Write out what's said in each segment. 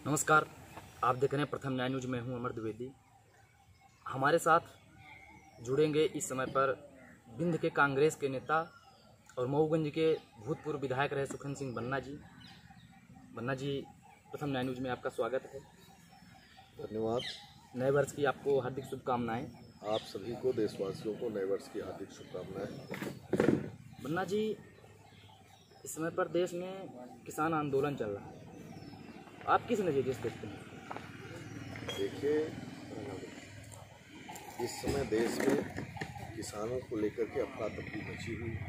नमस्कार, आप देख रहे हैं प्रथम न्याय न्यूज। मैं हूं अमर द्विवेदी। हमारे साथ जुड़ेंगे इस समय पर बिंद के कांग्रेस के नेता और मऊगंज के भूतपूर्व विधायक रहे सुखन सिंह बन्ना जी। बन्ना जी, प्रथम न्याय न्यूज में आपका स्वागत है। धन्यवाद। नए वर्ष की आपको हार्दिक शुभकामनाएं। आप सभी को, देशवासियों को नए वर्ष की हार्दिक शुभकामनाएं। बन्ना जी, इस समय पर देश में किसान आंदोलन चल रहा है, आप किस नज़रिए से देखते हैं? देखिए, इस समय देश में किसानों को लेकर के अफरा तफरी मची हुई है।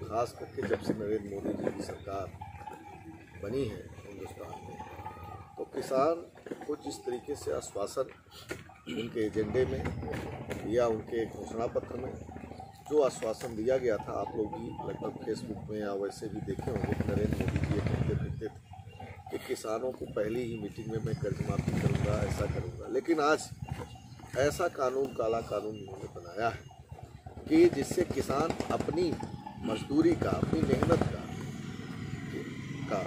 खास करके जब से नरेंद्र मोदी जी की सरकार बनी है हिंदुस्तान में, तो किसान को जिस तरीके से आश्वासन उनके एजेंडे में या उनके घोषणा पत्र में जो आश्वासन दिया गया था, आप लोग भी लगभग फेसबुक में या वैसे भी देखे होंगे कि नरेंद्र मोदी जी ये कहते फिरते थे कि किसानों को पहली ही मीटिंग में मैं कर्ज माफी करूँगा, ऐसा करूँगा। लेकिन आज ऐसा कानून, काला कानून उन्होंने बनाया है कि जिससे किसान अपनी मजदूरी का, अपनी मेहनत का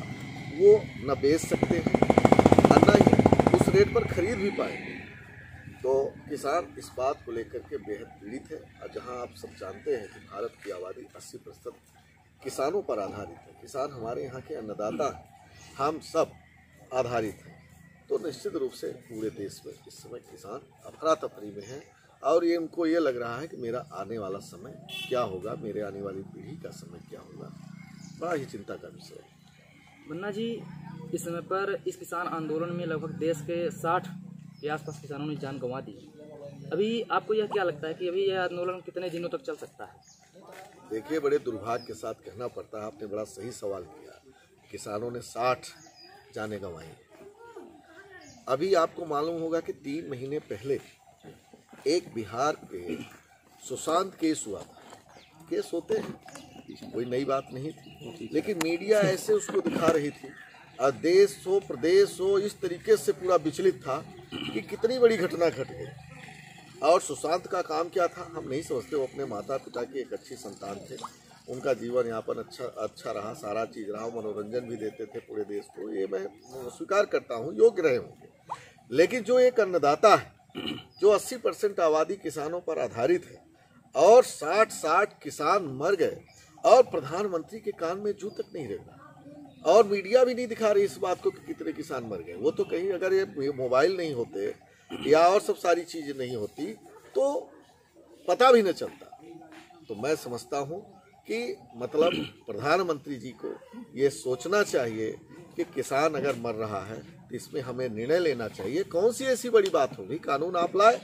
वो न बेच सकते हैं और न ही उस रेट पर खरीद भी पाएंगे। तो किसान इस बात को लेकर के बेहद पीड़ित है। और जहां आप सब जानते हैं कि भारत की आबादी 80% किसानों पर आधारित है। किसान हमारे यहाँ के अन्नदाता हैं, हम सब आधारित हैं। तो निश्चित रूप से पूरे देश में इस समय किसान अफरा तफरी में हैं और ये उनको ये लग रहा है कि मेरा आने वाला समय क्या होगा, मेरे आने वाली पीढ़ी का समय क्या होगा। बड़ा ही चिंता का विषय है। बन्ना जी, इस समय पर इस किसान आंदोलन में लगभग देश के 60 के आसपास किसानों ने जान गंवा दी। अभी आपको यह क्या लगता है कि अभी यह आंदोलन कितने दिनों तक चल सकता है? देखिए, बड़े दुर्भाग्य के साथ कहना पड़ता है, आपने बड़ा सही सवाल किया। किसानों ने 60 जानें गंवाई। अभी आपको मालूम होगा कि 3 महीने पहले एक बिहार के सुशांत केस हुआ था। केस होते हैं, कोई नई बात नहीं थी, लेकिन मीडिया ऐसे उसको दिखा रही थी और देश हो प्रदेश हो इस तरीके से पूरा विचलित था कि कितनी बड़ी घटना घट गई। और सुशांत का काम क्या था हम नहीं समझते। वो अपने माता पिता की एक अच्छी संतान थे, उनका जीवन यापन अच्छा रहा, सारा चीज़ रहा, मनोरंजन भी देते थे पूरे देश को, ये मैं स्वीकार करता हूँ, योग्य रहे होंगे। लेकिन जो एक अन्नदाता है, जो 80% आबादी किसानों पर आधारित है और 60 किसान मर गए और प्रधानमंत्री के कान में जू तक नहीं रहेगा और मीडिया भी नहीं दिखा रही इस बात को कि कितने किसान मर गए। वो तो कहीं अगर ये मोबाइल नहीं होते या और सब सारी चीज़ें नहीं होती तो पता भी न चलता। तो मैं समझता हूँ कि मतलब प्रधानमंत्री जी को ये सोचना चाहिए कि किसान अगर मर रहा है तो इसमें हमें निर्णय लेना चाहिए। कौन सी ऐसी बड़ी बात होगी? कानून आप लाए,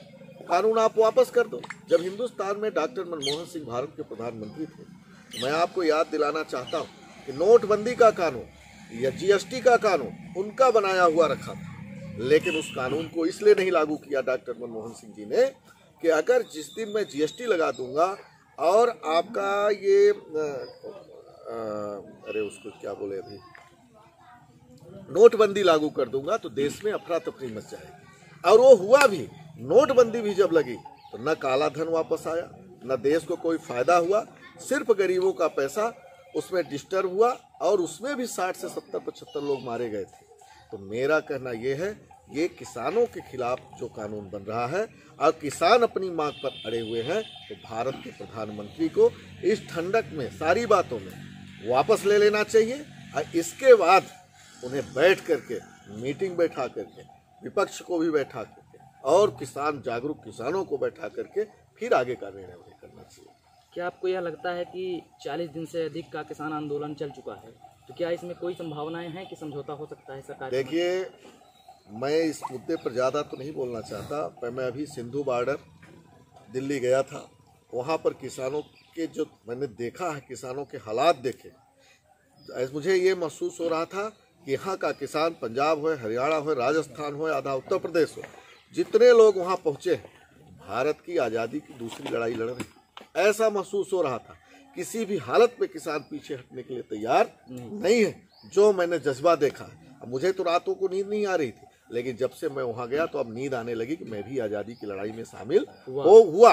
कानून आप वापस कर दो। जब हिंदुस्तान में डॉक्टर मनमोहन सिंह भारत के प्रधानमंत्री थे, तो मैं आपको याद दिलाना चाहता हूँ कि नोटबंदी का कानून या जीएसटी का कानून उनका बनाया हुआ रखा था, लेकिन उस कानून को इसलिए नहीं लागू किया डॉक्टर मनमोहन सिंह जी ने कि अगर जिस दिन मैं जीएसटी लगा दूंगा और आपका ये अरे उसको क्या बोले अभी, नोटबंदी लागू कर दूंगा तो देश में अफरा तफरी मच जाएगी। और वो हुआ भी। नोटबंदी भी जब लगी तो न काला धन वापस आया, न देश को कोई फायदा हुआ, सिर्फ गरीबों का पैसा उसमें डिस्टर्ब हुआ और उसमें भी 60 से 70-75 लोग मारे गए थे। तो मेरा कहना यह है, ये किसानों के खिलाफ जो कानून बन रहा है और किसान अपनी मांग पर अड़े हुए हैं, तो भारत के प्रधानमंत्री को इस ठंडक में सारी बातों में वापस ले लेना चाहिए और इसके बाद उन्हें बैठ करके मीटिंग बैठा करके, विपक्ष को भी बैठा करके और किसान जागरूक किसानों को बैठा करके फिर आगे का निर्णय उन्हें करना चाहिए। क्या आपको यह लगता है कि 40 दिन से अधिक का किसान आंदोलन चल चुका है, तो क्या इसमें कोई संभावनाएं हैं कि समझौता हो सकता है सरकार? देखिए, मैं इस मुद्दे पर ज़्यादा तो नहीं बोलना चाहता, पर मैं अभी सिंधु बॉर्डर दिल्ली गया था। वहाँ पर किसानों के जो मैंने देखा है, किसानों के हालात देखे, मुझे ये महसूस हो रहा था कि यहाँ का किसान, पंजाब हो, हरियाणा हो, राजस्थान हो, आधा उत्तर प्रदेश हो, जितने लोग वहाँ पहुँचे भारत की आज़ादी की दूसरी लड़ाई लड़ रहे, ऐसा महसूस हो रहा था। किसी भी हालत में किसान पीछे हटने के लिए तैयार नहीं है, जो मैंने जज्बा देखा है। अब मुझे तो रातों को नींद नहीं आ रही थी, लेकिन जब से मैं वहाँ गया तो अब नींद आने लगी कि मैं भी आज़ादी की लड़ाई में शामिल हुआ।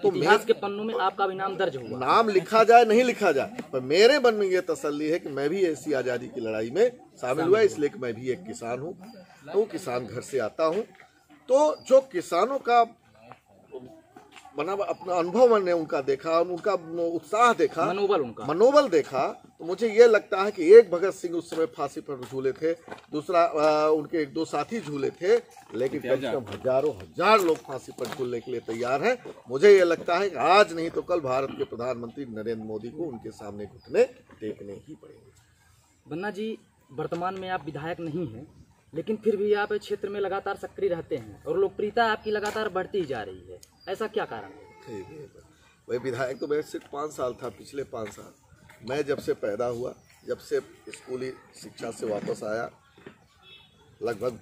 तो इतिहास के पन्नों में आपका भी नाम दर्ज हुआ। नाम लिखा जाए नहीं लिखा जाए, पर मेरे मन में ये तसल्ली है कि मैं भी ऐसी आज़ादी की लड़ाई में शामिल हुआ, इसलिए कि मैं भी एक किसान हूँ, तो किसान घर से आता हूँ। तो जो किसानों का बना अपना अनुभव मैंने उनका देखा, उनका उत्साह देखा, मनोबल देखा, तो मुझे ये लगता है कि एक भगत सिंह उस समय फांसी पर झूले थे, दूसरा उनके एक दो साथी झूले थे, लेकिन कम से कम हजारों हजार लोग फांसी पर झूलने के लिए तैयार हैं। मुझे ये लगता है कि आज नहीं तो कल भारत के प्रधानमंत्री नरेंद्र मोदी को उनके सामने घुटने टेकने ही पड़ेंगे। बन्ना जी, वर्तमान में आप विधायक नहीं हैं, लेकिन फिर भी आप क्षेत्र में लगातार सक्रिय रहते हैं और लोकप्रियता आपकी लगातार बढ़ती ही जा रही है, ऐसा क्या कारण है? वही विधायक तो मैं सिर्फ 5 साल था, पिछले 5 साल मैं जब से पैदा हुआ, जब से स्कूली शिक्षा से वापस आया, लगभग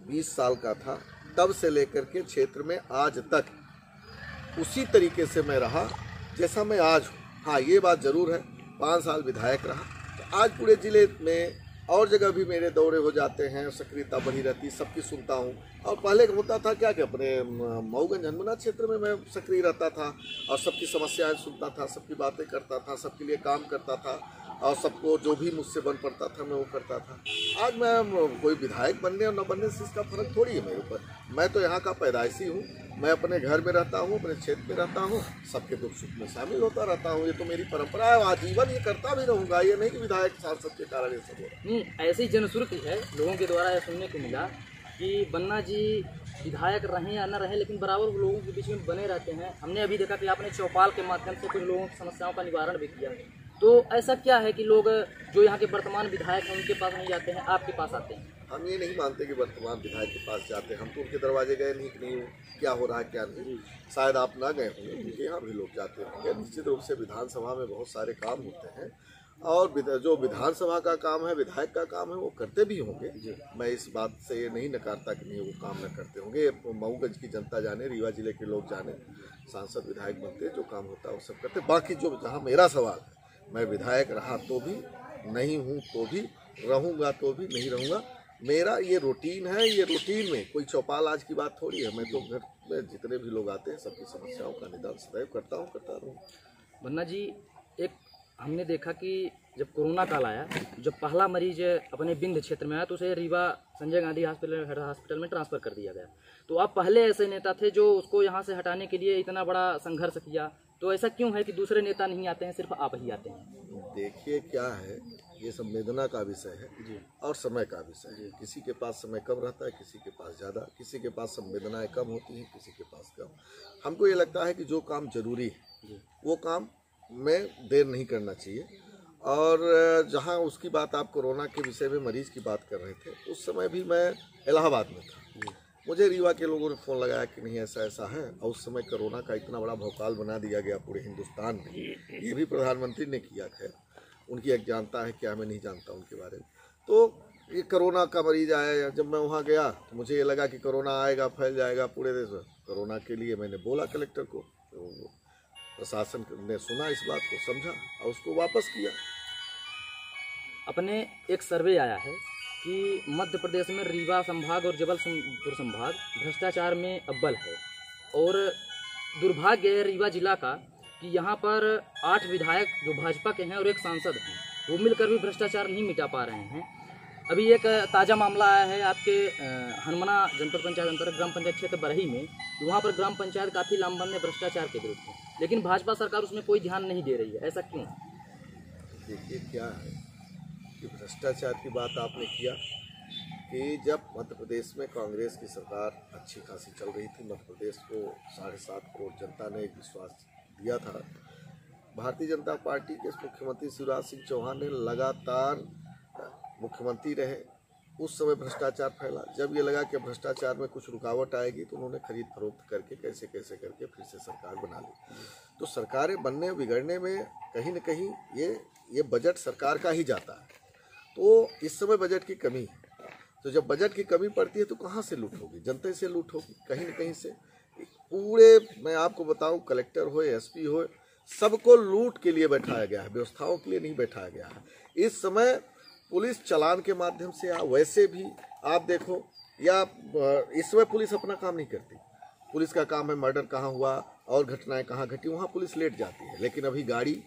20 साल का था, तब से लेकर के क्षेत्र में आज तक उसी तरीके से मैं रहा जैसा मैं आज हूँ। हाँ, ये बात ज़रूर है, 5 साल विधायक रहा तो आज पूरे ज़िले में और जगह भी मेरे दौरे हो जाते हैं, सक्रियता बढ़ी रहती, सबकी सुनता हूँ। और पहले होता था क्या कि अपने मऊगंज हनुमाना क्षेत्र में मैं सक्रिय रहता था और सबकी समस्याएं सुनता था, सबकी बातें करता था, सबके लिए काम करता था और सबको जो भी मुझसे बन पड़ता था मैं वो करता था। आज मैं कोई विधायक बनने और न बनने से इसका फर्क थोड़ी है मेरे ऊपर। मैं तो यहाँ का पैदाइशी हूँ, मैं अपने घर में रहता हूँ, अपने क्षेत्र में रहता हूँ, सबके दुख सुख में शामिल होता रहता हूँ। ये तो मेरी परंपरा है, आजीवन ये करता भी रहूँगा। ये नहीं कि विधायक सांसद के कारण ये सब हो रहा है। नहीं, ऐसी जनश्रुति है, लोगों के द्वारा यह सुनने को मिला कि बन्ना जी विधायक रहें या न रहें, लेकिन बराबर लोगों के बीच में बने रहते हैं। हमने अभी देखा कि आपने चौपाल के माध्यम से कुछ लोगों की समस्याओं का निवारण भी किया। तो ऐसा क्या है कि लोग जो यहाँ के वर्तमान विधायक हैं उनके पास नहीं जाते हैं, आपके पास आते हैं? हम ये नहीं मानते कि वर्तमान विधायक के पास जाते हैं। हम तो उनके दरवाजे गए नहीं कि नहीं क्या हो रहा है क्या नहीं। शायद आप ना गए होंगे, क्योंकि यहाँ भी लोग जाते होंगे। निश्चित रूप से विधानसभा में बहुत सारे काम होते हैं और जो विधानसभा का काम है, विधायक का काम है, वो करते भी होंगे। मैं इस बात से ये नहीं नकारता कि नहीं वो काम न करते होंगे। मऊगंज की जनता जाने, रीवा जिले के लोग जाने, सांसद विधायक बनते जो काम होता है वो सब करते। बाकी जो जहाँ मेरा सवाल है, मैं विधायक रहा तो भी, नहीं हूँ तो भी, रहूँगा तो भी, नहीं रहूँगा, मेरा ये रूटीन है। ये रूटीन में कोई चौपाल आज की बात थोड़ी है। मैं तो घर में जितने भी लोग आते हैं सबकी समस्याओं का निदान सदैव करता हूँ, करता रहूँगा। बन्ना जी, एक हमने देखा कि जब कोरोना काल आया, जब पहला मरीज अपने बिंद क्षेत्र में आया तो उसे रीवा संजय गांधी हॉस्पिटल में ट्रांसफ़र कर दिया गया। तो आप पहले ऐसे नेता थे जो उसको यहाँ से हटाने के लिए इतना बड़ा संघर्ष किया, तो ऐसा क्यों है कि दूसरे नेता नहीं आते हैं, सिर्फ आप ही आते हैं? देखिए क्या है, ये संवेदना का विषय है जी, और समय का विषय है। किसी के पास समय कम रहता है, किसी के पास ज़्यादा, किसी के पास संवेदनाएं कम होती हैं, किसी के पास कम। हमको ये लगता है कि जो काम जरूरी है वो काम में देर नहीं करना चाहिए। और जहाँ उसकी बात, आप कोरोना के विषय में मरीज की बात कर रहे थे, उस समय भी मैं इलाहाबाद में था। मुझे रीवा के लोगों ने फ़ोन लगाया कि नहीं ऐसा ऐसा है, और उस समय कोरोना का इतना बड़ा भौकाल बना दिया गया पूरे हिंदुस्तान में। ये भी प्रधानमंत्री ने किया, खैर उनकी एक जानता है क्या, मैं नहीं जानता उनके बारे में। तो ये कोरोना का मरीज आया, जब मैं वहाँ गया तो मुझे ये लगा कि कोरोना आएगा, फैल जाएगा पूरे देश में। कोरोना के लिए मैंने बोला कलेक्टर को, तो प्रशासन ने सुना इस बात को, समझा और उसको वापस किया। अपने एक सर्वे आया है कि मध्य प्रदेश में रीवा संभाग और जबलपुर संभाग भ्रष्टाचार में अव्वल है, और दुर्भाग्य है रीवा जिला का कि यहाँ पर 8 विधायक जो भाजपा के हैं और एक सांसद हैं, वो मिलकर भी भ्रष्टाचार नहीं मिटा पा रहे हैं। अभी एक ताज़ा मामला आया है आपके हनुमाना जनपद पंचायत अंतर्गत ग्राम पंचायत क्षेत्र बरही में। वहाँ पर ग्राम पंचायत काफ़ी लामबंद है भ्रष्टाचार के विरुद्ध, लेकिन भाजपा सरकार उसमें कोई ध्यान नहीं दे रही है, ऐसा क्यों? देखिए क्या है कि भ्रष्टाचार की बात आपने किया कि जब मध्य प्रदेश में कांग्रेस की सरकार अच्छी खासी चल रही थी, मध्य प्रदेश को 7.5 करोड़ जनता ने एक विश्वास दिया था। भारतीय जनता पार्टी के मुख्यमंत्री शिवराज सिंह चौहान ने लगातार मुख्यमंत्री रहे, उस समय भ्रष्टाचार फैला। जब ये लगा कि भ्रष्टाचार में कुछ रुकावट आएगी तो उन्होंने खरीद फरोख्त करके कैसे कैसे करके फिर से सरकार बना ली। तो सरकारें बनने बिगड़ने में कहीं न कहीं ये बजट सरकार का ही जाता है। तो इस समय बजट की कमी है, तो जब बजट की कमी पड़ती है तो कहाँ से लूट होगी? जनता से लूट होगी कहीं न कहीं से। पूरे मैं आपको बताऊं, कलेक्टर हो, एसपी हो, सबको लूट के लिए बैठाया गया है, व्यवस्थाओं के लिए नहीं बैठाया गया है। इस समय पुलिस चालान के माध्यम से, या वैसे भी आप देखो, या इस समय पुलिस अपना काम नहीं करती। पुलिस का काम है मर्डर कहाँ हुआ और घटनाएं कहाँ घटी, वहाँ पुलिस लेट जाती है। लेकिन अभी गाड़ी,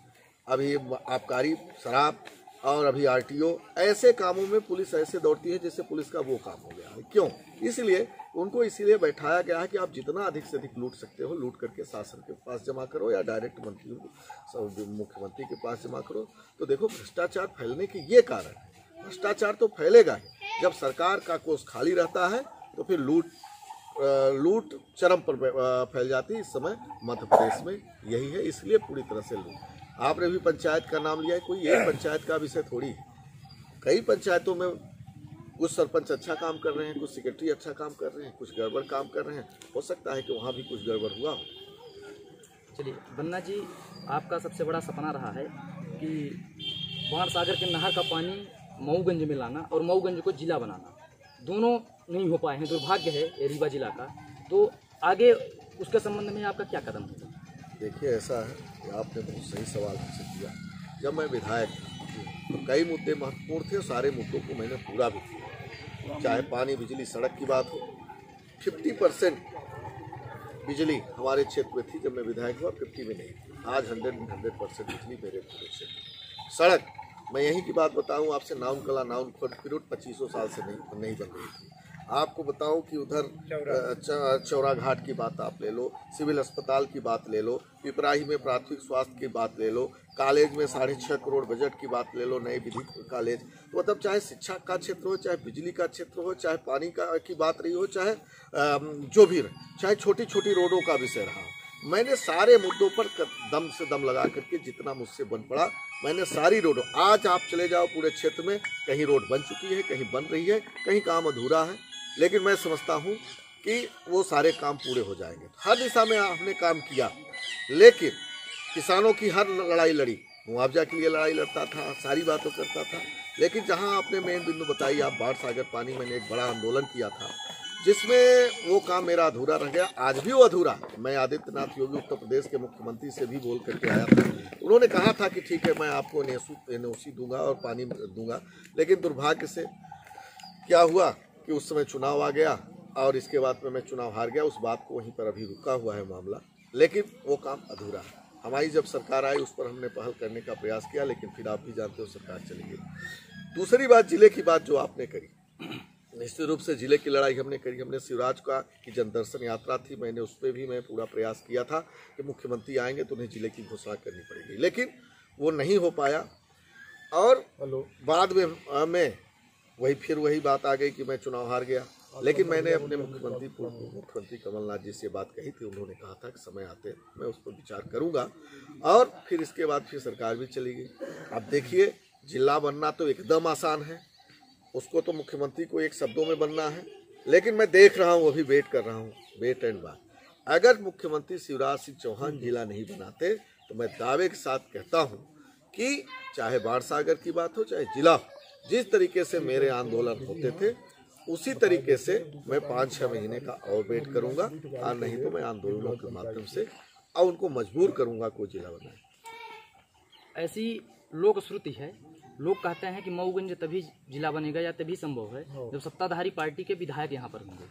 अभी आबकारी, शराब और अभी आरटीओ, ऐसे कामों में पुलिस ऐसे दौड़ती है जैसे पुलिस का वो काम हो गया है। क्यों? इसलिए उनको इसीलिए बैठाया गया है कि आप जितना अधिक से अधिक लूट सकते हो लूट करके शासन के पास जमा करो या डायरेक्ट मुख्यमंत्री के पास जमा करो। तो देखो, भ्रष्टाचार फैलने के ये कारण है। भ्रष्टाचार तो फैलेगा ही जब सरकार का कोष खाली रहता है, तो फिर लूट चरम पर फैल जाती है। इस समय मध्य प्रदेश में यही है, इसलिए पूरी तरह से लूट। आपने भी पंचायत का नाम लिया है, कोई एक पंचायत का विषय थोड़ी है। कई पंचायतों में कुछ सरपंच अच्छा काम कर रहे हैं, कुछ सेक्रेटरी अच्छा काम कर रहे हैं, कुछ गड़बड़ काम कर रहे हैं। हो सकता है कि वहाँ भी कुछ गड़बड़ हुआ हो। चलिए बन्ना जी, आपका सबसे बड़ा सपना रहा है कि बाणसागर के नहर का पानी मऊगंज में लाना और मऊगंज को जिला बनाना, दोनों नहीं हो पाए हैं। दुर्भाग्य है ये रीवा जिला का। तो आगे उसके संबंध में आपका क्या कदम होगा? देखिए, ऐसा है कि आपने बहुत सही सवाल हमसे किया। जब मैं विधायक था तो कई मुद्दे महत्वपूर्ण थे, सारे मुद्दों को मैंने पूरा भी किया। चाहे पानी, बिजली, सड़क की बात हो, 50% बिजली हमारे क्षेत्र में थी जब मैं विधायक हुआ, 50 में नहीं। आज 100% बिजली मेरे पूरे क्षेत्र। सड़क, मैं यहीं की बात बताऊं आपसे, नाउन कला नाउन फिरोट 2500 साल से नहीं बन रही थी। आपको बताऊं कि उधर चौरा घाट की बात आप ले लो, सिविल अस्पताल की बात ले लो, पिपराही में प्राथमिक स्वास्थ्य की बात ले लो, कॉलेज में 6.5 करोड़ बजट की बात ले लो, नए विधि कॉलेज। तो मतलब चाहे शिक्षा का क्षेत्र हो, चाहे बिजली का क्षेत्र हो, चाहे पानी की बात रही हो, चाहे जो भी रहे, चाहे छोटी छोटी रोडों का विषय रहा, मैंने सारे मुद्दों पर दम से दम लगा करके जितना मुझसे बन पड़ा मैंने सारी रोडों, आज आप चले जाओ पूरे क्षेत्र में, कहीं रोड बन चुकी है, कहीं बन रही है, कहीं काम अधूरा है, लेकिन मैं समझता हूँ कि वो सारे काम पूरे हो जाएंगे। हर दिशा में हमने काम किया, लेकिन किसानों की हर लड़ाई लड़ी, मुआवजा के लिए लड़ाई लड़ता था, सारी बातों करता था। लेकिन जहाँ आपने मेन बिंदु बताई, आप बाणसागर पानी, मैंने एक बड़ा आंदोलन किया था जिसमें वो काम मेरा अधूरा रह गया। आज भी वो अधूरा। मैं आदित्यनाथ योगी उत्तर प्रदेश के मुख्यमंत्री से भी बोल करके आया था। उन्होंने कहा था कि ठीक है, मैं आपको एनओसी दूंगा और पानी दूंगा, लेकिन दुर्भाग्य से क्या हुआ कि उस समय चुनाव आ गया और इसके बाद में मैं चुनाव हार गया। उस बात को वहीं पर अभी रुका हुआ है मामला, लेकिन वो काम अधूरा है। हमारी जब सरकार आई उस पर हमने पहल करने का प्रयास किया, लेकिन फिर आप भी जानते हो सरकार चली गई। दूसरी बात, जिले की बात जो आपने करी, निश्चित रूप से जिले की लड़ाई हमने करी। हमने शिवराज का की जनदर्शन यात्रा थी, मैंने उस पर भी मैं पूरा प्रयास किया था कि मुख्यमंत्री आएंगे तो उन्हें जिले की घोषणा करनी पड़ेगी, लेकिन वो नहीं हो पाया। और बाद में वही बात आ गई कि मैं चुनाव हार गया। लेकिन मैंने अपने मुख्यमंत्री कमलनाथ जी से बात कही थी, उन्होंने कहा था कि समय आते मैं उस पर विचार करूंगा, और फिर इसके बाद फिर सरकार भी चली गई। अब देखिए, जिला बनना तो एकदम आसान है, उसको तो मुख्यमंत्री को एक शब्दों में बनना है, लेकिन मैं देख रहा हूँ, अभी वेट कर रहा हूँ, वेट एंड वॉच। अगर मुख्यमंत्री शिवराज सिंह चौहान जिला नहीं बनाते तो मैं दावे के साथ कहता हूँ कि चाहे बाणसागर की बात हो, चाहे जिला, जिस तरीके से मेरे आंदोलन होते थे उसी तरीके से मैं 5-6 महीने का और वेट करूंगा, और नहीं तो मैं आंदोलनों के माध्यम से और उनको मजबूर करूंगा को जिला बनाए। ऐसी लोक श्रुति है, लोग कहते हैं कि मऊगंज तभी जिला बनेगा या तभी संभव है जब सत्ताधारी पार्टी के विधायक यहाँ पर होंगे।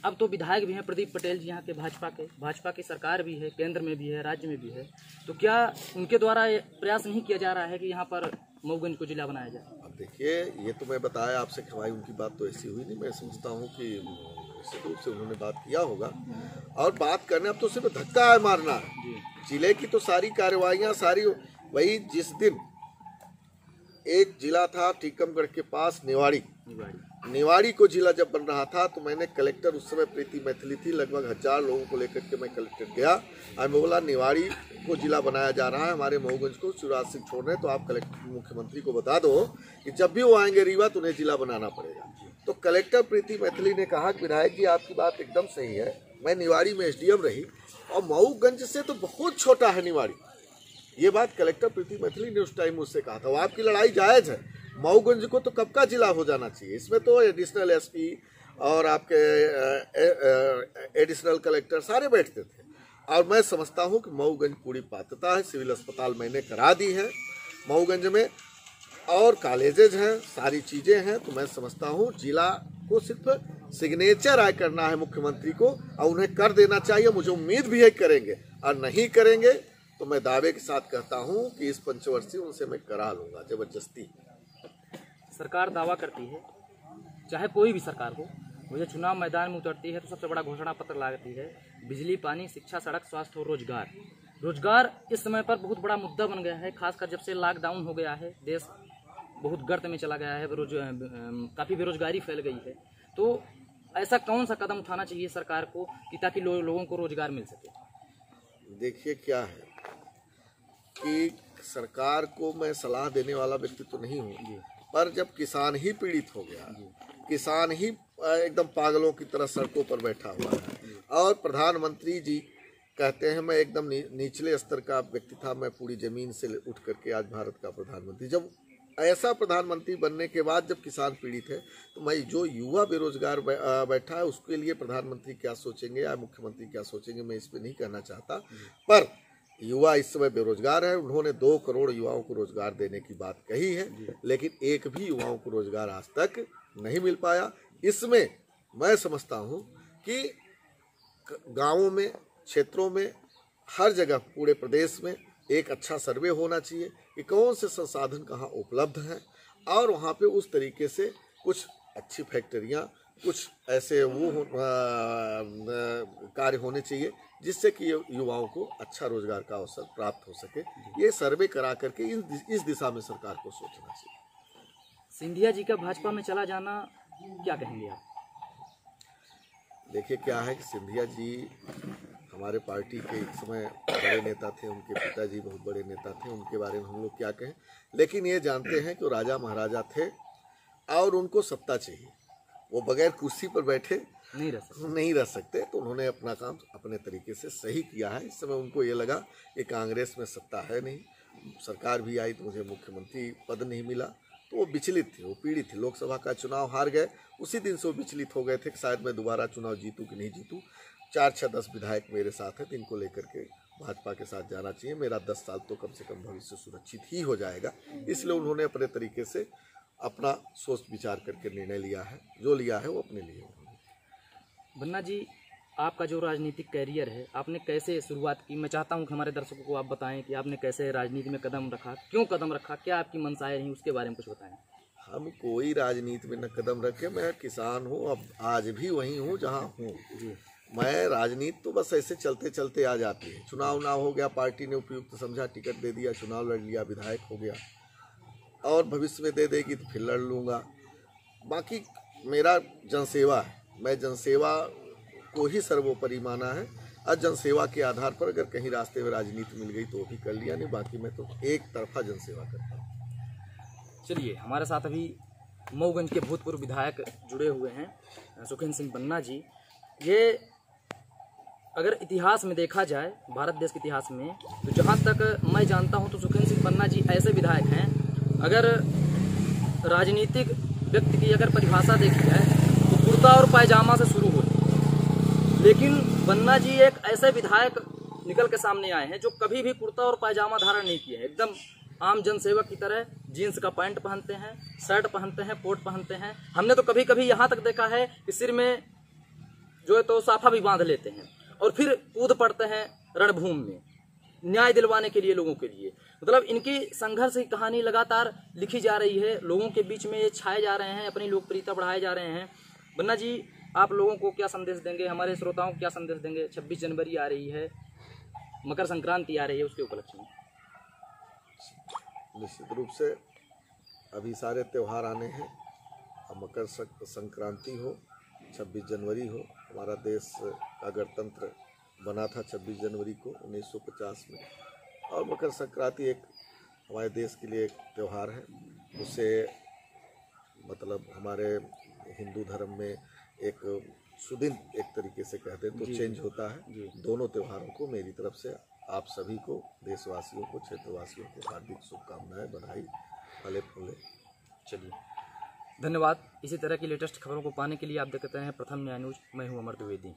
अब तो विधायक भी हैं प्रदीप पटेल जी यहाँ के, भाजपा की सरकार भी है, केंद्र में भी है, राज्य में भी है, तो क्या उनके द्वारा प्रयास नहीं किया जा रहा है कि यहाँ पर मऊगंज को जिला बनाया जाए? अब देखिए, ये तो मैं बताया आपसे कि भाई उनकी बात तो ऐसी हुई नहीं। मैं समझता हूँ कि निश्चित रूप से उन्होंने बात किया होगा, और बात करने अब तो सिर्फ धक्का है मारना। जिले की तो सारी कार्रवाइयाँ सारी वही, जिस दिन एक जिला था टीकमगढ़ के पास निवाड़ी को जिला जब बन रहा था, तो मैंने कलेक्टर, उस समय प्रीति मैथिली थी, लगभग 1000 लोगों को लेकर के मैं कलेक्टर गया और मैं बोला निवाड़ी को जिला बनाया जा रहा है, हमारे मऊगंज को शिवराज सिंह छोड़ रहे हैं, तो आप कलेक्टर मुख्यमंत्री को बता दो कि जब भी वो आएंगे रीवा तो उन्हें जिला बनाना पड़ेगा। तो कलेक्टर प्रीति मैथिली ने कहा कि विधायक जी आपकी बात एकदम सही है, मैं निवाड़ी में SDM रही और मऊगंज से तो बहुत छोटा है निवाड़ी। ये बात कलेक्टर प्रीति मैथिली ने उस टाइम मुझसे कहा था। वो आपकी लड़ाई जायज़ है, मऊगंज को तो कब का जिला हो जाना चाहिए, इसमें तो एडिशनल SP और आपके एडिशनल कलेक्टर सारे बैठते थे। और मैं समझता हूं कि मऊगंज पूरी पात्रता है, सिविल अस्पताल मैंने करा दी है मऊगंज में, और कॉलेजेज हैं, सारी चीज़ें हैं, तो मैं समझता हूं जिला को सिर्फ सिग्नेचर आय करना है मुख्यमंत्री को, और उन्हें कर देना चाहिए। मुझे उम्मीद भी है करेंगे, और नहीं करेंगे तो मैं दावे के साथ कहता हूं कि इस पंचवर्षीय उनसे मैं करा लूँगा ज़बरदस्ती। सरकार दावा करती है, चाहे कोई भी सरकार हो, वो जब चुनाव मैदान में उतरती है तो सबसे बड़ा घोषणा पत्र लाती है बिजली, पानी, शिक्षा, सड़क, स्वास्थ्य और रोजगार। रोजगार इस समय पर बहुत बड़ा मुद्दा बन गया है, खासकर जब से लॉकडाउन हो गया है, देश बहुत गर्त में चला गया है, काफ़ी बेरोजगारी फैल गई है। तो ऐसा कौन सा कदम उठाना चाहिए सरकार को कि ताकि लोगों को रोजगार मिल सके? देखिए क्या है कि सरकार को मैं सलाह देने वाला व्यक्ति तो नहीं हूँ, पर जब किसान ही पीड़ित हो गया, किसान ही एकदम पागलों की तरह सड़कों पर बैठा हुआ है और प्रधानमंत्री जी कहते हैं मैं एकदम निचले स्तर का व्यक्ति था, मैं पूरी जमीन से उठ करके आज भारत का प्रधानमंत्री। जब ऐसा प्रधानमंत्री बनने के बाद जब किसान पीड़ित है तो मैं जो युवा बेरोजगार बैठा है उसके लिए प्रधानमंत्री क्या सोचेंगे या मुख्यमंत्री क्या सोचेंगे मैं इस पर नहीं कहना चाहता, पर युवा इस समय बेरोजगार है। उन्होंने 2 करोड़ युवाओं को रोजगार देने की बात कही है, लेकिन एक भी युवाओं को रोजगार आज तक नहीं मिल पाया। इसमें मैं समझता हूँ कि गांवों में, क्षेत्रों में, हर जगह पूरे प्रदेश में एक अच्छा सर्वे होना चाहिए कि कौन से संसाधन कहाँ उपलब्ध हैं और वहाँ पे उस तरीके से कुछ अच्छी फैक्ट्रियाँ, कुछ ऐसे कार्य होने चाहिए जिससे कि युवाओं को अच्छा रोजगार का अवसर प्राप्त हो सके। ये सर्वे करा करके इस दिशा में सरकार को सोचना चाहिए। सिंधिया जी का भाजपा में चला जाना क्या कहेंगे आप? देखिए क्या है कि सिंधिया जी हमारे पार्टी के एक समय बड़े नेता थे, उनके पिताजी बहुत बड़े नेता थे, उनके बारे में हम लोग क्या कहें, लेकिन ये जानते हैं कि वो राजा महाराजा थे और उनको सत्ता चाहिए, वो बगैर कुर्सी पर बैठे नहीं रह सकते। तो उन्होंने अपना काम अपने तरीके से सही किया है। इस समय उनको ये लगा कि कांग्रेस में सत्ता है नहीं, सरकार भी आई तो मुझे मुख्यमंत्री पद नहीं मिला, तो वो विचलित थे, वो पीड़ित थे। लोकसभा का चुनाव हार गए, उसी दिन से वो विचलित हो गए थे कि शायद मैं दोबारा चुनाव जीतूँ कि नहीं जीतूँ। 4, 6, 10 विधायक मेरे साथ हैं, इनको लेकर के भाजपा के साथ जाना चाहिए, मेरा 10 साल तो कम से कम भविष्य सुरक्षित ही हो जाएगा। इसलिए उन्होंने अपने तरीके से अपना सोच विचार करके निर्णय लिया है, जो लिया है वो अपने लिए। बन्ना जी, आपका जो राजनीतिक कैरियर है, आपने कैसे शुरुआत की? मैं चाहता हूं कि हमारे दर्शकों को आप बताएं कि आपने कैसे राजनीति में कदम रखा, क्यों कदम रखा, क्या आपकी मंशाएं रहीं, उसके बारे में कुछ बताएं। हम कोई राजनीति में न कदम रखे, मैं किसान हूँ, अब आज भी वहीं हूँ जहाँ हूँ। मैं राजनीति तो बस ऐसे चलते चलते आ जाती है। चुनाव ना हो गया, पार्टी ने उपयुक्त समझा, टिकट दे दिया, चुनाव लड़ लिया, विधायक हो गया, और भविष्य में दे देगी तो फिर लड़ लूँगा। बाकी मेरा जनसेवा है, मैं जनसेवा को ही सर्वोपरि माना है और जनसेवा के आधार पर अगर कहीं रास्ते में राजनीति मिल गई तो वो भी कर लिया, नहीं बाकी मैं तो एक तरफा जनसेवा करता हूँ। चलिए, हमारे साथ अभी मऊगंज के भूतपूर्व विधायक जुड़े हुए हैं सुखेंद्र सिंह बन्ना जी। ये अगर इतिहास में देखा जाए, भारत देश के इतिहास में, तो जहाँ तक मैं जानता हूँ तो सुखेंद्र सिंह बन्ना जी ऐसे विधायक हैं, अगर राजनीतिक व्यक्ति की अगर परिभाषा देखी जाए तो कुर्ता और पायजामा से शुरू होती है, लेकिन बन्ना जी एक ऐसे विधायक निकल के सामने आए हैं जो कभी भी कुर्ता और पायजामा धारण नहीं किए हैं। एकदम आम जनसेवक की तरह जीन्स का पैंट पहनते हैं, शर्ट पहनते हैं, कोट पहनते हैं। हमने तो कभी कभी यहाँ तक देखा है कि सिर में जो है तो साफा भी बांध लेते हैं और फिर कूद पड़ते हैं रणभूमि में न्याय दिलवाने के लिए, लोगों के लिए। मतलब इनकी संघर्ष की कहानी लगातार लिखी जा रही है, लोगों के बीच में ये छाए जा रहे हैं, अपनी लोकप्रियता बढ़ाए जा रहे हैं। बन्ना जी, आप लोगों को क्या संदेश देंगे, हमारे श्रोताओं को क्या संदेश देंगे? 26 जनवरी आ रही है, मकर संक्रांति आ रही है, उसके उपलक्ष्य में। निश्चित रूप से अभी सारे त्यौहार आने हैं, अब मकर संक्रांति हो, 26 जनवरी हो। हमारा देश का गणतंत्र बना था 26 जनवरी को 1950 में, और मकर संक्रांति एक हमारे देश के लिए एक त्यौहार है। उससे मतलब हमारे हिंदू धर्म में एक सुदिन एक तरीके से कहते हैं तो चेंज होता है। दोनों त्योहारों को मेरी तरफ से आप सभी को, देशवासियों को, क्षेत्रवासियों को हार्दिक शुभकामनाएं, बधाई, फले फूले। चलिए, धन्यवाद। इसी तरह की लेटेस्ट खबरों को पाने के लिए आप देखते हैं प्रथम न्याय न्यूज। मैं हूं अमर द्विवेदी।